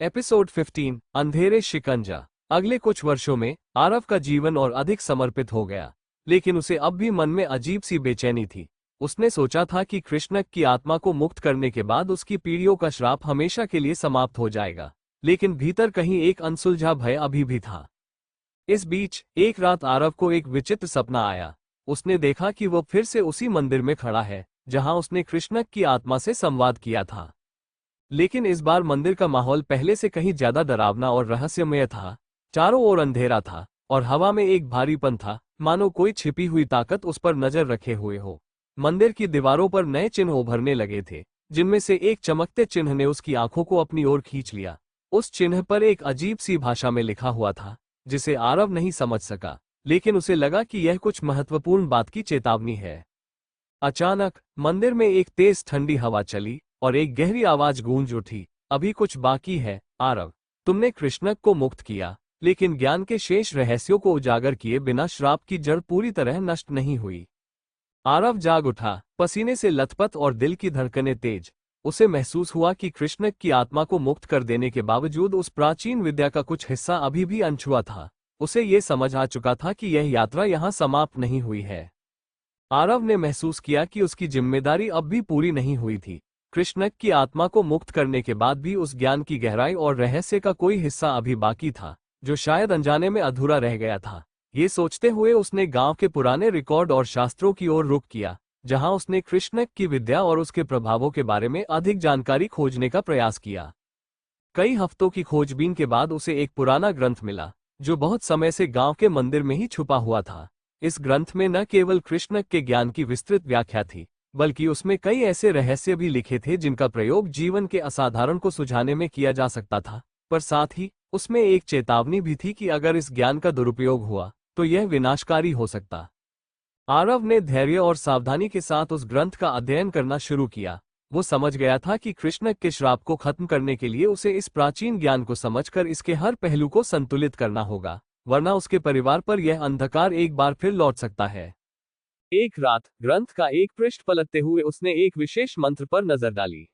Episode 15 अंधेरे शिकंजा। अगले कुछ वर्षों में आरव का जीवन और अधिक समर्पित हो गया, लेकिन उसे अब भी मन में अजीब सी बेचैनी थी। उसने सोचा था कि कृष्णक की आत्मा को मुक्त करने के बाद उसकी पीढ़ियों का श्राप हमेशा के लिए समाप्त हो जाएगा, लेकिन भीतर कहीं एक अनसुलझा भय अभी भी था। इस बीच एक रात आरव को एक विचित्र सपना आया। उसने देखा कि वो फिर से उसी मंदिर में खड़ा है जहां उसने कृष्णक की आत्मा से संवाद किया था, लेकिन इस बार मंदिर का माहौल पहले से कहीं ज्यादा डरावना और रहस्यमय था। चारों ओर अंधेरा था और हवा में एक भारीपन था, मानो कोई छिपी हुई ताकत उस पर नजर रखे हुए हो। मंदिर की दीवारों पर नए चिन्ह उभरने लगे थे, जिनमें से एक चमकते चिन्ह ने उसकी आंखों को अपनी ओर खींच लिया। उस चिन्ह पर एक अजीब सी भाषा में लिखा हुआ था, जिसे आरव नहीं समझ सका, लेकिन उसे लगा कि यह कुछ महत्वपूर्ण बात की चेतावनी है। अचानक मंदिर में एक तेज ठंडी हवा चली और एक गहरी आवाज गूंज उठी, अभी कुछ बाकी है आरव। तुमने कृष्णक को मुक्त किया, लेकिन ज्ञान के शेष रहस्यों को उजागर किए बिना श्राप की जड़ पूरी तरह नष्ट नहीं हुई। आरव जाग उठा, पसीने से लथपथ और दिल की धड़कनें तेज। उसे महसूस हुआ कि कृष्णक की आत्मा को मुक्त कर देने के बावजूद उस प्राचीन विद्या का कुछ हिस्सा अभी भी अनछुआ था। उसे ये समझ आ चुका था कि यह यात्रा यहाँ समाप्त नहीं हुई है। आरव ने महसूस किया कि उसकी जिम्मेदारी अब भी पूरी नहीं हुई थी। कृष्णक की आत्मा को मुक्त करने के बाद भी उस ज्ञान की गहराई और रहस्य का कोई हिस्सा अभी बाकी था, जो शायद अनजाने में अधूरा रह गया था। ये सोचते हुए उसने गांव के पुराने रिकॉर्ड और शास्त्रों की ओर रुख किया, जहां उसने कृष्णक की विद्या और उसके प्रभावों के बारे में अधिक जानकारी खोजने का प्रयास किया। कई हफ्तों की खोजबीन के बाद उसे एक पुराना ग्रंथ मिला, जो बहुत समय से गांव के मंदिर में ही छुपा हुआ था। इस ग्रंथ में न केवल कृष्णक के ज्ञान की विस्तृत व्याख्या थी, बल्कि उसमें कई ऐसे रहस्य भी लिखे थे जिनका प्रयोग जीवन के असाधारण को सुझाने में किया जा सकता था। पर साथ ही उसमें एक चेतावनी भी थी कि अगर इस ज्ञान का दुरुपयोग हुआ तो यह विनाशकारी हो सकता। आरव ने धैर्य और सावधानी के साथ उस ग्रंथ का अध्ययन करना शुरू किया। वो समझ गया था कि कृष्णक के श्राप को खत्म करने के लिए उसे इस प्राचीन ज्ञान को समझकर इसके हर पहलू को संतुलित करना होगा, वरना उसके परिवार पर यह अंधकार एक बार फिर लौट सकता है। एक रात ग्रंथ का एक पृष्ठ पलटते हुए उसने एक विशेष मंत्र पर नजर डाली।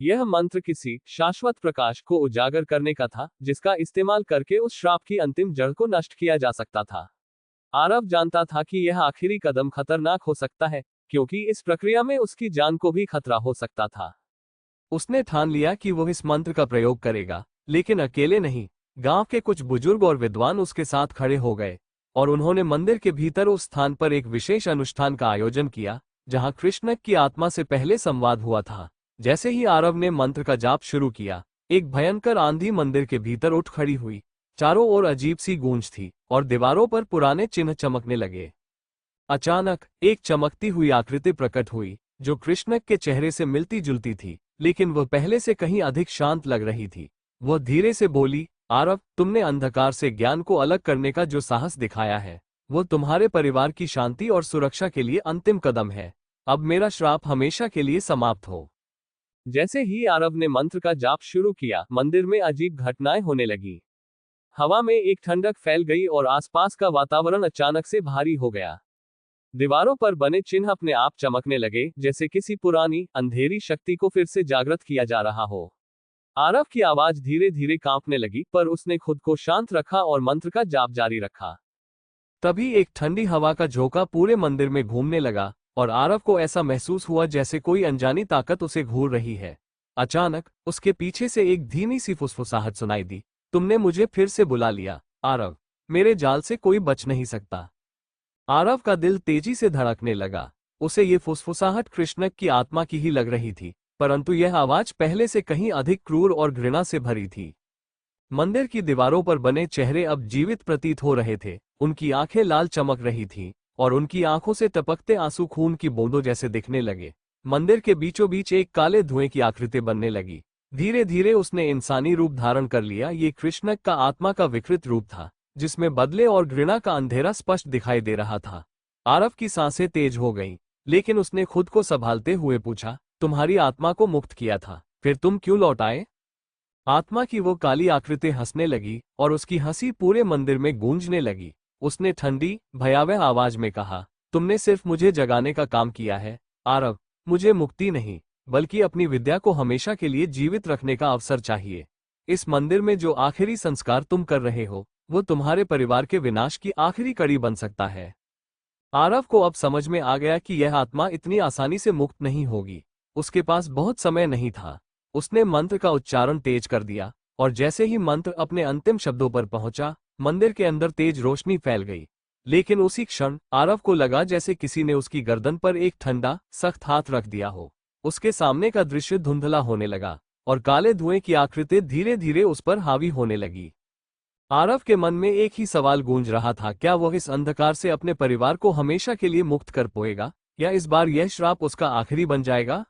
यह मंत्र किसी शाश्वत प्रकाश को उजागर करने का था, जिसका इस्तेमाल करके उस श्राप की अंतिम जड़ को नष्ट किया जा सकता था। आरव जानता था कि यह आखिरी कदम खतरनाक हो सकता है, क्योंकि इस प्रक्रिया में उसकी जान को भी खतरा हो सकता था। उसने ठान लिया कि वह इस मंत्र का प्रयोग करेगा, लेकिन अकेले नहीं। गांव के कुछ बुजुर्ग और विद्वान उसके साथ खड़े हो गए, और उन्होंने मंदिर के भीतर उस स्थान पर एक विशेष अनुष्ठान का आयोजन किया जहां कृष्णक की आत्मा से पहले संवाद हुआ था। जैसे ही आरव ने मंत्र का जाप शुरू किया, एक भयंकर आंधी मंदिर के भीतर उठ खड़ी हुई। चारों ओर अजीब सी गूंज थी और दीवारों पर पुराने चिन्ह चमकने लगे। अचानक एक चमकती हुई आकृति प्रकट हुई, जो कृष्णक के चेहरे से मिलती जुलती थी, लेकिन वह पहले से कहीं अधिक शांत लग रही थी। वह धीरे से बोली, आरव, तुमने अंधकार से ज्ञान को अलग करने का जो साहस दिखाया है, वो तुम्हारे परिवार की शांति और सुरक्षा के लिए अंतिम कदम है। अब मेरा श्राप हमेशा के लिए समाप्त हो। जैसे ही आरव ने मंत्र का जाप शुरू किया, मंदिर में अजीब घटनाएं होने लगी। हवा में एक ठंडक फैल गई और आसपास का वातावरण अचानक से भारी हो गया। दीवारों पर बने चिन्ह अपने आप चमकने लगे, जैसे किसी पुरानी अंधेरी शक्ति को फिर से जागृत किया जा रहा हो। आरव की आवाज धीरे धीरे कांपने लगी, पर उसने खुद को शांत रखा और मंत्र का जाप जारी रखा। तभी एक ठंडी हवा का झोंका पूरे मंदिर में घूमने लगा और आरव को ऐसा महसूस हुआ जैसे कोई अनजानी ताकत उसे घूर रही है। अचानक उसके पीछे से एक धीमी सी फुसफुसाहट सुनाई दी, तुमने मुझे फिर से बुला लिया आरव, मेरे जाल से कोई बच नहीं सकता। आरव का दिल तेजी से धड़कने लगा। उसे ये फुसफुसाहट कृष्णक की आत्मा की ही लग रही थी, परंतु यह आवाज पहले से कहीं अधिक क्रूर और घृणा से भरी थी। मंदिर की दीवारों पर बने चेहरे अब जीवित प्रतीत हो रहे थे। उनकी आंखें लाल चमक रही थीं और उनकी आंखों से टपकते आंसू खून की बूंदों जैसे दिखने लगे। मंदिर के बीचों बीच एक काले धुएं की आकृति बनने लगी। धीरे धीरे उसने इंसानी रूप धारण कर लिया। ये कृष्णक का आत्मा का विकृत रूप था, जिसमें बदले और घृणा का अंधेरा स्पष्ट दिखाई दे रहा था। आरव की सांसें तेज हो गईं, लेकिन उसने खुद को संभालते हुए पूछा, तुम्हारी आत्मा को मुक्त किया था, फिर तुम क्यों लौट आए? आत्मा की वो काली आकृति हंसने लगी और उसकी हंसी पूरे मंदिर में गूंजने लगी। उसने ठंडी, भयावह आवाज में कहा, तुमने सिर्फ मुझे जगाने का काम किया है आरव, मुझे मुक्ति नहीं, बल्कि अपनी विद्या को हमेशा के लिए जीवित रखने का अवसर चाहिए। इस मंदिर में जो आखिरी संस्कार तुम कर रहे हो वो तुम्हारे परिवार के विनाश की आखिरी कड़ी बन सकता है। आरव को अब समझ में आ गया कि यह आत्मा इतनी आसानी से मुक्त नहीं होगी। उसके पास बहुत समय नहीं था। उसने मंत्र का उच्चारण तेज कर दिया और जैसे ही मंत्र अपने अंतिम शब्दों पर पहुंचा, मंदिर के अंदर तेज रोशनी फैल गई। लेकिन उसी क्षण आरव को लगा जैसे किसी ने उसकी गर्दन पर एक ठंडा, सख्त हाथ रख दिया हो। उसके सामने का दृश्य धुंधला होने लगा और काले धुएं की आकृति धीरे धीरे उस पर हावी होने लगी। आरव के मन में एक ही सवाल गूंज रहा था, क्या वह इस अंधकार से अपने परिवार को हमेशा के लिए मुक्त कर पाएगा, या इस बार यह श्राप उसका आखिरी बन जाएगा?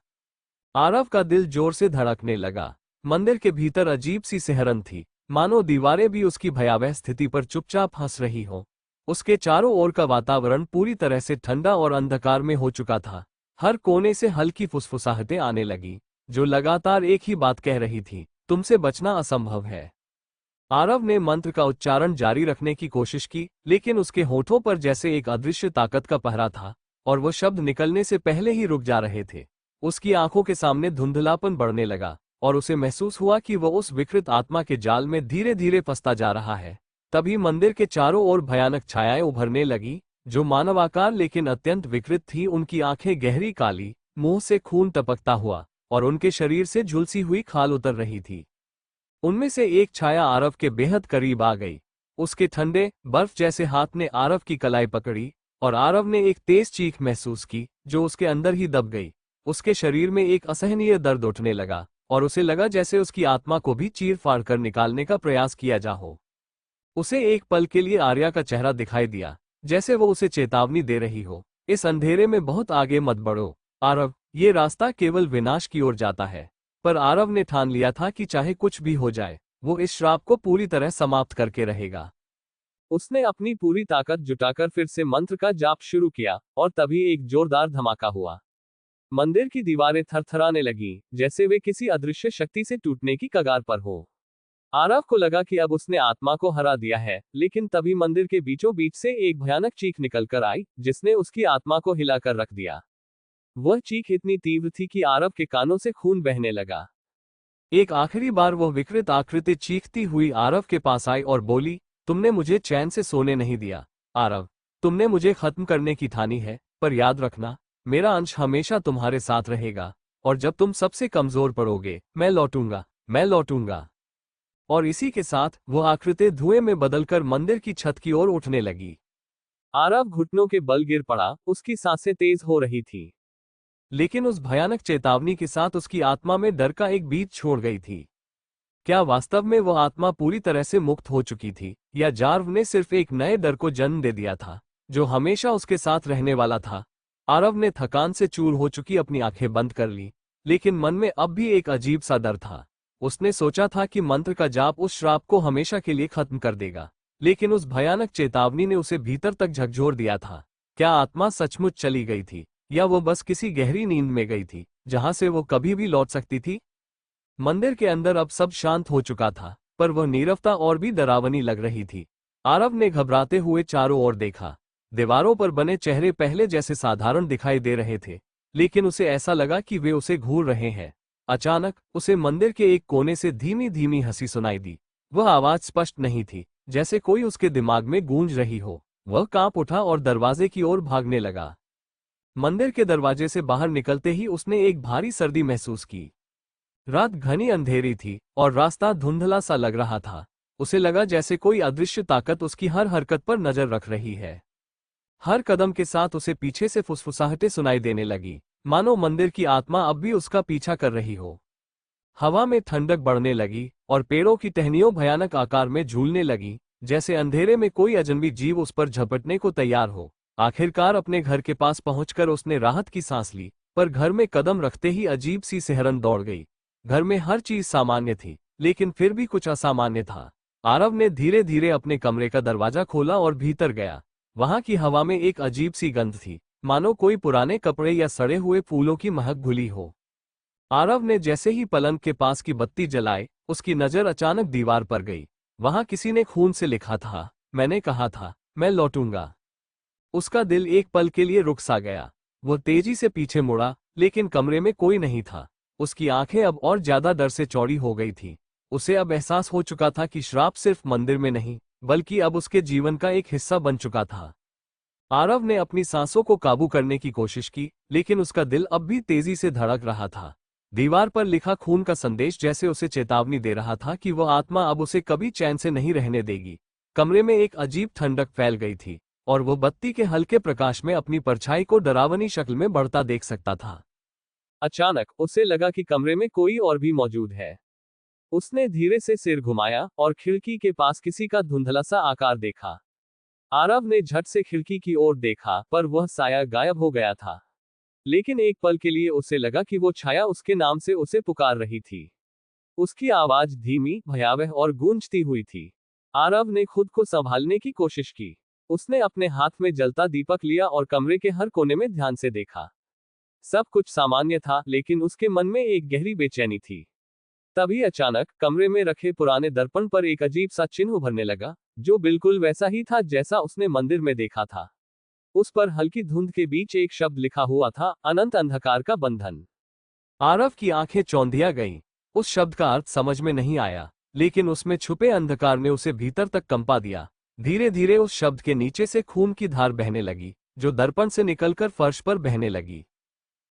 आरव का दिल जोर से धड़कने लगा। मंदिर के भीतर अजीब सी सिहरन थी, मानो दीवारें भी उसकी भयावह स्थिति पर चुपचाप हंस रही हो। उसके चारों ओर का वातावरण पूरी तरह से ठंडा और अंधकार में हो चुका था। हर कोने से हल्की फुसफुसाहटें आने लगी, जो लगातार एक ही बात कह रही थी, तुमसे बचना असंभव है। आरव ने मंत्र का उच्चारण जारी रखने की कोशिश की, लेकिन उसके होठों पर जैसे एक अदृश्य ताकत का पहरा था और वो शब्द निकलने से पहले ही रुक जा रहे थे। उसकी आंखों के सामने धुंधलापन बढ़ने लगा और उसे महसूस हुआ कि वह उस विकृत आत्मा के जाल में धीरे धीरे फंसता जा रहा है। तभी मंदिर के चारों ओर भयानक छायाएं उभरने लगी, जो मानवाकार लेकिन अत्यंत विकृत थी। उनकी आंखें गहरी काली, मुंह से खून टपकता हुआ और उनके शरीर से झुलसी हुई खाल उतर रही थी। उनमें से एक छाया आरव के बेहद करीब आ गई। उसके ठंडे, बर्फ जैसे हाथ ने आरव की कलाई पकड़ी और आरव ने एक तेज चीख महसूस की, जो उसके अंदर ही दब गई। उसके शरीर में एक असहनीय दर्द उठने लगा और उसे लगा जैसे उसकी आत्मा को भी चीर फाड़ कर निकालने का प्रयास किया जा हो। उसे एक पल के लिए आर्या का चेहरा दिखाई दिया, जैसे वो उसे चेतावनी दे रही हो, इस अंधेरे में बहुत आगे मत बढ़ो आरव, ये रास्ता केवल विनाश की ओर जाता है। पर आरव ने ठान लिया था कि चाहे कुछ भी हो जाए, वो इस श्राप को पूरी तरह समाप्त करके रहेगा। उसने अपनी पूरी ताकत जुटाकर फिर से मंत्र का जाप शुरू किया और तभी एक जोरदार धमाका हुआ। मंदिर की दीवारें थरथराने लगीं, जैसे वे किसी अदृश्य शक्ति से टूटने की कगार पर हो। आरव को लगा कि अब उसने आत्मा को हरा दिया है, लेकिन तभी मंदिर के बीचों बीच से एक भयानक चीख निकलकर आई, जिसने उसकी आत्मा को हिलाकर रख दिया। वह चीख इतनी तीव्र थी कि आरव के कानों से खून बहने लगा। एक आखिरी बार वह विकृत आकृति चीखती हुई आरव के पास आई और बोली, तुमने मुझे चैन से सोने नहीं दिया आरव, तुमने मुझे खत्म करने की ठानी है, पर याद रखना, मेरा अंश हमेशा तुम्हारे साथ रहेगा और जब तुम सबसे कमजोर पड़ोगे, मैं लौटूंगा, मैं लौटूंगा। और इसी के साथ वह आकृति धुएं में बदलकर मंदिर की छत की ओर उठने लगी। आरव घुटनों के बल गिर पड़ा, उसकी सांसें तेज हो रही थी। लेकिन उस भयानक चेतावनी के साथ उसकी आत्मा में डर का एक बीज छोड़ गई थी। क्या वास्तव में वह आत्मा पूरी तरह से मुक्त हो चुकी थी, या जार्व ने सिर्फ एक नए डर को जन्म दे दिया था, जो हमेशा उसके साथ रहने वाला था? आरव ने थकान से चूर हो चुकी अपनी आंखें बंद कर ली, लेकिन मन में अब भी एक अजीब सा डर था। उसने सोचा था कि मंत्र का जाप उस श्राप को हमेशा के लिए खत्म कर देगा, लेकिन उस भयानक चेतावनी ने उसे भीतर तक झकझोर दिया था। क्या आत्मा सचमुच चली गई थी, या वो बस किसी गहरी नींद में गई थी, जहां से वो कभी भी लौट सकती थी? मंदिर के अंदर अब सब शांत हो चुका था, पर वह नीरवता और भी डरावनी लग रही थी। आरव ने घबराते हुए चारों ओर देखा। दीवारों पर बने चेहरे पहले जैसे साधारण दिखाई दे रहे थे, लेकिन उसे ऐसा लगा कि वे उसे घूर रहे हैं। अचानक उसे मंदिर के एक कोने से धीमी धीमी हंसी सुनाई दी। वह आवाज स्पष्ट नहीं थी, जैसे कोई उसके दिमाग में गूंज रही हो। वह कांप उठा और दरवाजे की ओर भागने लगा। मंदिर के दरवाजे से बाहर निकलते ही उसने एक भारी सर्दी महसूस की। रात घनी अंधेरी थी और रास्ता धुंधला सा लग रहा था। उसे लगा जैसे कोई अदृश्य ताकत उसकी हर हरकत पर नजर रख रही है। हर कदम के साथ उसे पीछे से फुसफुसाहटें सुनाई देने लगी, मानो मंदिर की आत्मा अब भी उसका पीछा कर रही हो। हवा में ठंडक बढ़ने लगी और पेड़ों की टहनियों भयानक आकार में झूलने लगी, जैसे अंधेरे में कोई अजनबी जीव उस पर झपटने को तैयार हो। आखिरकार अपने घर के पास पहुंचकर उसने राहत की सांस ली, पर घर में कदम रखते ही अजीब सी सिहरन दौड़ गई। घर में हर चीज सामान्य थी, लेकिन फिर भी कुछ असामान्य था। आरव ने धीरे धीरे अपने कमरे का दरवाजा खोला और भीतर गया। वहां की हवा में एक अजीब सी गंध थी, मानो कोई पुराने कपड़े या सड़े हुए फूलों की महक घुली हो। आरव ने जैसे ही पलंग के पास की बत्ती जलाई, उसकी नजर अचानक दीवार पर गई। वहां किसी ने खून से लिखा था, मैंने कहा था, मैं लौटूंगा। उसका दिल एक पल के लिए रुक सा गया। वो तेजी से पीछे मुड़ा, लेकिन कमरे में कोई नहीं था। उसकी आंखें अब और ज्यादा डर से चौड़ी हो गई थी। उसे अब एहसास हो चुका था कि श्राप सिर्फ मंदिर में नहीं, बल्कि अब उसके जीवन का एक हिस्सा बन चुका था। आरव ने अपनी सांसों को काबू करने की कोशिश की, लेकिन उसका दिल अब भी तेजी से धड़क रहा था। दीवार पर लिखा खून का संदेश जैसे उसे चेतावनी दे रहा था कि वह आत्मा अब उसे कभी चैन से नहीं रहने देगी। कमरे में एक अजीब ठंडक फैल गई थी, और वो बत्ती के हल्के प्रकाश में अपनी परछाई को डरावनी शक्ल में बढ़ता देख सकता था। अचानक उसे लगा कि कमरे में कोई और भी मौजूद है। उसने धीरे से सिर घुमाया और खिड़की के पास किसी का धुंधला सा आकार देखा। आरव ने झट से खिड़की की ओर देखा, पर वह साया गायब हो गया था। लेकिन एक पल के लिए उसे लगा कि वो छाया उसके नाम से उसे पुकार रही थी। उसकी आवाज धीमी, भयावह और गूंजती हुई थी। आरव ने खुद को संभालने की कोशिश की। उसने अपने हाथ में जलता दीपक लिया और कमरे के हर कोने में ध्यान से देखा। सब कुछ सामान्य था, लेकिन उसके मन में एक गहरी बेचैनी थी। तभी अचानक कमरे में रखे पुराने दर्पण पर एक अजीब सा चिन्ह उभरने लगा, जो बिल्कुल वैसा ही था जैसा उसने मंदिर में देखा था। उस पर हल्की धुंध के बीच एक शब्द लिखा हुआ था, अनंत अंधकार का बंधन। आरव की आंखें चौंधिया गईं। उस शब्द का अर्थ समझ में नहीं आया, लेकिन उसमें छुपे अंधकार ने उसे भीतर तक कंपा दिया। धीरे धीरे उस शब्द के नीचे से खून की धार बहने लगी, जो दर्पण से निकलकर फर्श पर बहने लगी।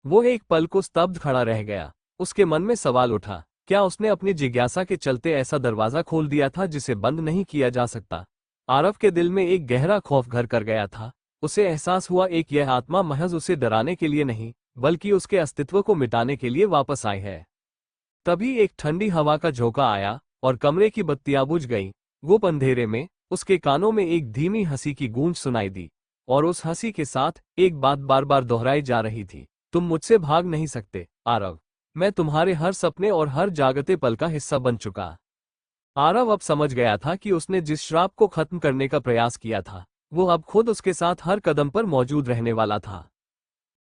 वो एक पल को स्तब्ध खड़ा रह गया। उसके मन में सवाल उठा, क्या उसने अपनी जिज्ञासा के चलते ऐसा दरवाजा खोल दिया था जिसे बंद नहीं किया जा सकता? आरव के दिल में एक गहरा खौफ घर कर गया था। उसे एहसास हुआ एक यह आत्मा महज उसे डराने के लिए नहीं, बल्कि उसके अस्तित्व को मिटाने के लिए वापस आई है। तभी एक ठंडी हवा का झोंका आया और कमरे की बत्तियां बुझ गईं। गुप अंधेरे में उसके कानों में एक धीमी हंसी की गूंज सुनाई दी, और उस हंसी के साथ एक बात बार बार दोहराई जा रही थी, तुम मुझसे भाग नहीं सकते आरव। मैं तुम्हारे हर सपने और हर जागते पल का हिस्सा बन चुका। आरव अब समझ गया था कि उसने जिस श्राप को खत्म करने का प्रयास किया था, वो अब खुद उसके साथ हर कदम पर मौजूद रहने वाला था।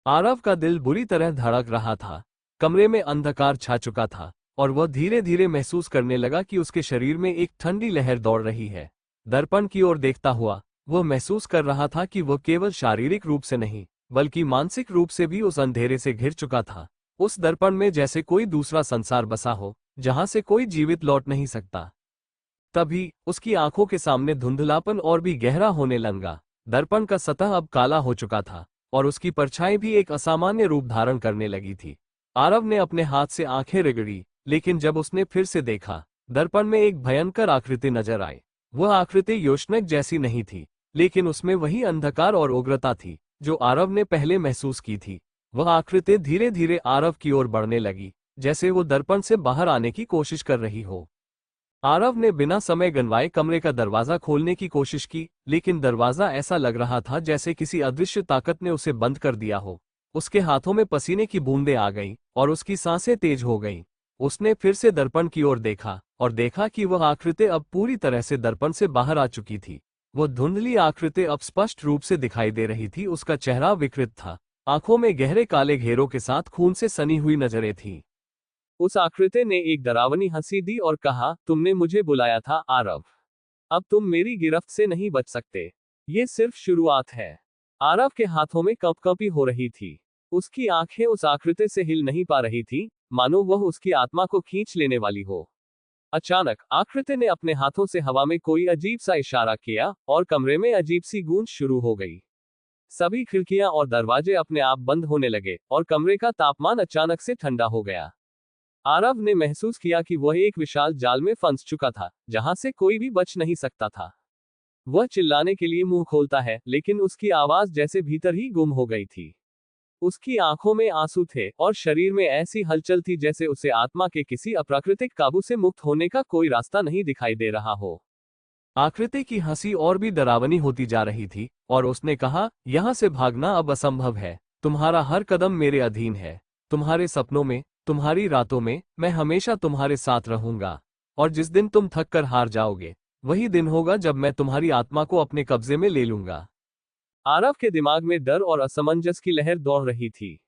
आरव का दिल बुरी तरह धड़क रहा था। कमरे में अंधकार छा चुका था, और वह धीरे धीरे महसूस करने लगा कि उसके शरीर में एक ठंडी लहर दौड़ रही है। दर्पण की ओर देखता हुआ वह महसूस कर रहा था कि वह केवल शारीरिक रूप से नहीं, बल्कि मानसिक रूप से भी उस अंधेरे से घिर चुका था। उस दर्पण में जैसे कोई दूसरा संसार बसा हो, जहां से कोई जीवित लौट नहीं सकता। तभी उसकी आंखों के सामने धुंधलापन और भी गहरा होने लगा। दर्पण का सतह अब काला हो चुका था, और उसकी परछाई भी एक असामान्य रूप धारण करने लगी थी। आरव ने अपने हाथ से आंखें रगड़ी, लेकिन जब उसने फिर से देखा, दर्पण में एक भयंकर आकृति नजर आई। वह आकृति योशनक जैसी नहीं थी, लेकिन उसमें वही अंधकार और उग्रता थी जो आरव ने पहले महसूस की थी। वह आकृति धीरे धीरे आरव की ओर बढ़ने लगी, जैसे वो दर्पण से बाहर आने की कोशिश कर रही हो। आरव ने बिना समय गंवाए कमरे का दरवाजा खोलने की कोशिश की, लेकिन दरवाजा ऐसा लग रहा था जैसे किसी अदृश्य ताकत ने उसे बंद कर दिया हो। उसके हाथों में पसीने की बूंदें आ गईं, और उसकी सांसें तेज हो गईं। उसने फिर से दर्पण की ओर देखा, और देखा कि वह आकृति अब पूरी तरह से दर्पण से बाहर आ चुकी थी। वह धुंधली आकृति अब स्पष्ट रूप से दिखाई दे रही थी। उसका चेहरा विकृत था, आंखों में गहरे काले घेरों के साथ खून से सनी हुई नजरें थीं। उस आकृति ने एक डरावनी हंसी दी और कहा, तुमने मुझे बुलाया था आरव। अब तुम मेरी गिरफ्त से नहीं बच सकते। ये सिर्फ शुरुआत है। आरव के हाथों में कंपकंपी हो रही थी। उसकी आंखें उस आकृति से हिल नहीं पा रही थी, मानो वह उसकी आत्मा को खींच लेने वाली हो। अचानक आकृति ने अपने हाथों से हवा में कोई अजीब सा इशारा किया, और कमरे में अजीब सी गूंज शुरू हो गई। सभी खिड़कियां और दरवाजे अपने आप बंद होने लगे, और कमरे का तापमान अचानक से ठंडा हो गया। आरव ने महसूस किया कि वह एक विशाल जाल में फंस चुका था, जहां से कोई भी बच नहीं सकता था। वह चिल्लाने के लिए मुंह खोलता है, लेकिन उसकी आवाज जैसे भीतर ही गुम हो गई थी। उसकी आंखों में आंसू थे, और शरीर में ऐसी हलचल थी जैसे उसे आत्मा के किसी अप्राकृतिक काबू से मुक्त होने का कोई रास्ता नहीं दिखाई दे रहा हो। आकृति की हंसी और भी डरावनी होती जा रही थी, और उसने कहा, यहां से भागना अब असंभव है। तुम्हारा हर कदम मेरे अधीन है। तुम्हारे सपनों में, तुम्हारी रातों में मैं हमेशा तुम्हारे साथ रहूंगा। और जिस दिन तुम थक कर हार जाओगे, वही दिन होगा जब मैं तुम्हारी आत्मा को अपने कब्जे में ले लूंगा। आरव के दिमाग में डर और असमंजस की लहर दौड़ रही थी।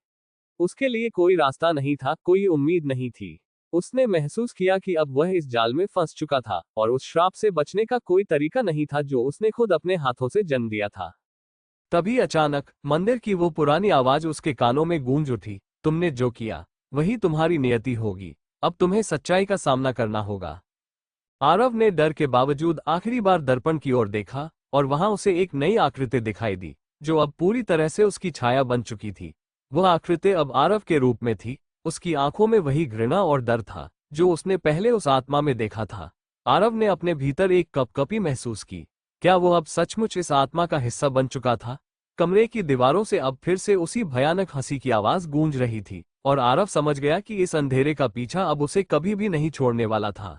उसके लिए कोई रास्ता नहीं था, कोई उम्मीद नहीं थी। उसने महसूस किया कि अब वह इस जाल में फंस चुका था, और उस श्राप से बचने का कोई तरीका नहीं था जो उसने खुद अपने हाथों से जन्म दिया था। तभी अचानक मंदिर की वो पुरानी आवाज उसके कानों में गूंज उठी, तुमने जो किया वही तुम्हारी नियति होगी। अब तुम्हें सच्चाई का सामना करना होगा। आरव ने डर के बावजूद आखिरी बार दर्पण की ओर देखा और वहां उसे एक नई आकृति दिखाई दी, जो अब पूरी तरह से उसकी छाया बन चुकी थी। वह आकृति अब आरव के रूप में थी। उसकी आंखों में वही घृणा और डर था जो उसने पहले उस आत्मा में देखा था। आरव ने अपने भीतर एक कपकपी महसूस की। क्या वो अब सचमुच इस आत्मा का हिस्सा बन चुका था? कमरे की दीवारों से अब फिर से उसी भयानक हंसी की आवाज गूंज रही थी और आरव समझ गया कि इस अंधेरे का पीछा अब उसे कभी भी नहीं छोड़ने वाला था।